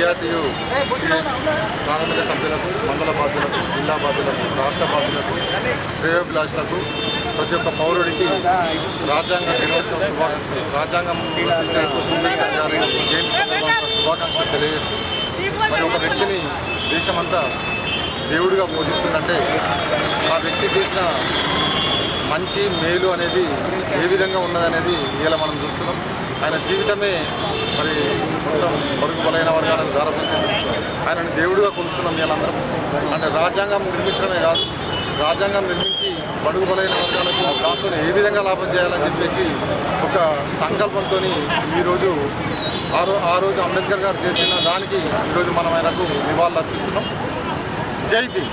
సిఆర్టీయు ప్రాథమిక సభ్యులకు, మండల బాధ్యులకు, జిల్లా బాధ్యులకు, రాష్ట్ర బాధ్యులకు, శ్రేయోభిలాషులకు, ప్రతి ఒక్క పౌరుడికి రాజ్యాంగ దినోత్సవ శుభాకాంక్షలు, రాజ్యాంగం రచించిన అంబేద్కర్ గారి జయంతి సందర్భంగా శుభాకాంక్షలు తెలియజేస్తూ, మరి ఒక వ్యక్తిని దేశమంతా దేవుడిగా పూజిస్తుందంటే ఆ వ్యక్తి చేసిన మంచి మేలు అనేది ఏ విధంగా ఉన్నదనేది ఇలా మనం చూస్తున్నాం. ఆయన జీవితమే మరి మొత్తం బడుగు బలైన వర్గాలను దారపోసింది. ఆయనను దేవుడిగా కొలుస్తున్నాం వీళ్ళందరం. అంటే రాజ్యాంగం నిర్మించడమే కాదు, రాజ్యాంగం నిర్మించి బడుగు బలైన వర్గాలకు దాంతో ఏ విధంగా లాభం చేయాలని చెప్పేసి ఒక సంకల్పంతో ఈరోజు ఆ రోజు అంబేద్కర్ గారు చేసిన దానికి ఈరోజు మనం ఆయనకు నివాళులు అర్పిస్తున్నాం. జై భీమ్.